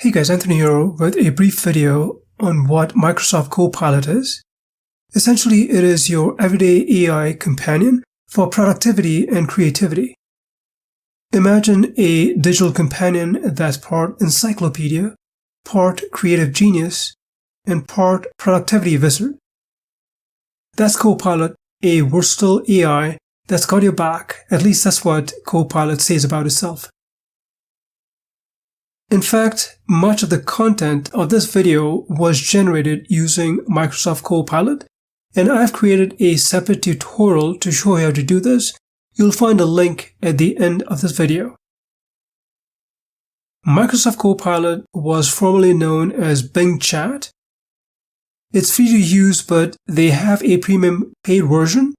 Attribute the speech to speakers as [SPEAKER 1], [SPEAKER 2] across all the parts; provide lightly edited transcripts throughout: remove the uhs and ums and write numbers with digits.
[SPEAKER 1] Hey guys, Anthony here with a brief video on what Microsoft Copilot is. Essentially, it is your everyday AI companion for productivity and creativity. Imagine a digital companion that's part encyclopedia, part creative genius, and part productivity wizard. That's Copilot, a versatile AI that's got your back. At least that's what Copilot says about itself. In fact, much of the content of this video was generated using Microsoft Copilot, and I've created a separate tutorial to show you how to do this. You'll find a link at the end of this video. Microsoft Copilot was formerly known as Bing Chat. It's free to use, but they have a premium paid version.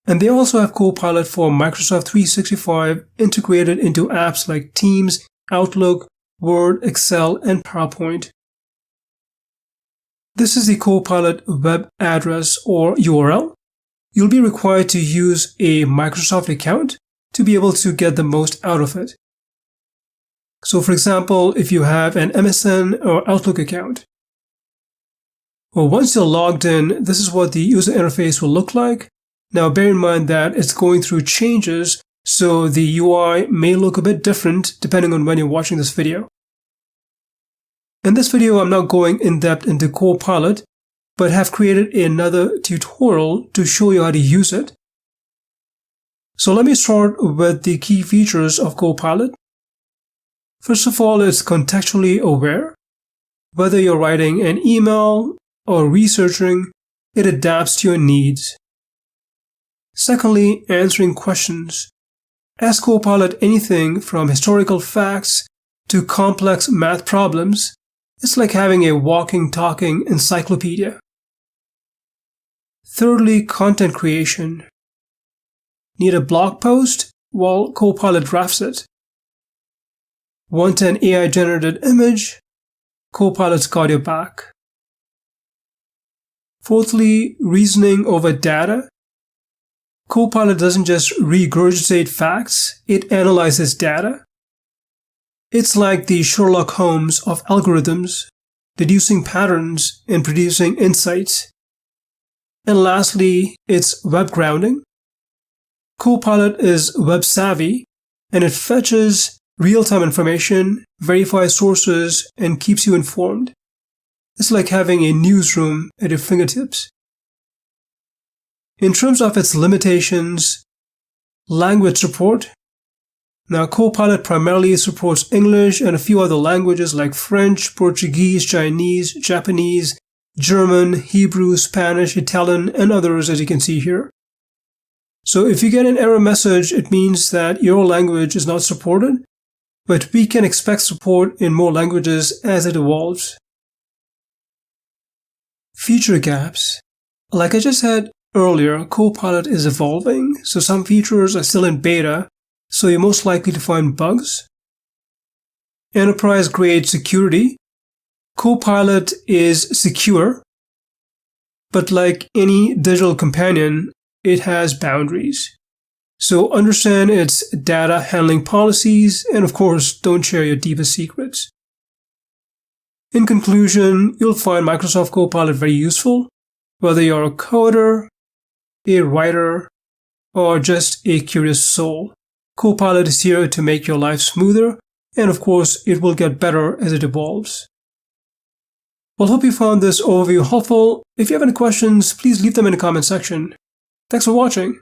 [SPEAKER 1] And they also have Copilot for Microsoft 365 integrated into apps like Teams, Outlook, Word, Excel, and PowerPoint. This is the Copilot web address or URL. You'll be required to use a Microsoft account to be able to get the most out of it. So for example, if you have an MSN or Outlook account, well, once you're logged in, this is what the user interface will look like. Now bear in mind that it's going through changes, so the UI may look a bit different depending on when you're watching this video. In this video, I'm not going in depth into Copilot, but have created another tutorial to show you how to use it. So let me start with the key features of Copilot. First of all, it's contextually aware. Whether you're writing an email or researching, it adapts to your needs. Secondly, answering questions. Ask Copilot anything from historical facts to complex math problems. It's like having a walking, talking encyclopedia. Thirdly, content creation. Need a blog post? Well, Copilot drafts it. Want an AI-generated image? Copilot's got your back. Fourthly, reasoning over data. Copilot doesn't just regurgitate facts, it analyzes data. It's like the Sherlock Holmes of algorithms, deducing patterns and producing insights. And lastly, it's web grounding. Copilot is web savvy, and it fetches real-time information, verifies sources, and keeps you informed. It's like having a newsroom at your fingertips. In terms of its limitations, language support. Now, Copilot primarily supports English and a few other languages like French, Portuguese, Chinese, Japanese, German, Hebrew, Spanish, Italian, and others, as you can see here. So if you get an error message, it means that your language is not supported, but we can expect support in more languages as it evolves. Feature gaps. Like I just said earlier, Copilot is evolving, so some features are still in beta, so you're most likely to find bugs. Enterprise-grade security. Copilot is secure, but like any digital companion, it has boundaries. So understand its data handling policies, and of course, don't share your deepest secrets. In conclusion, you'll find Microsoft Copilot very useful, whether you're a coder, a writer, or just a curious soul. Copilot is here to make your life smoother, and of course, it will get better as it evolves. Well, hope you found this overview helpful. If you have any questions, please leave them in the comment section. Thanks for watching.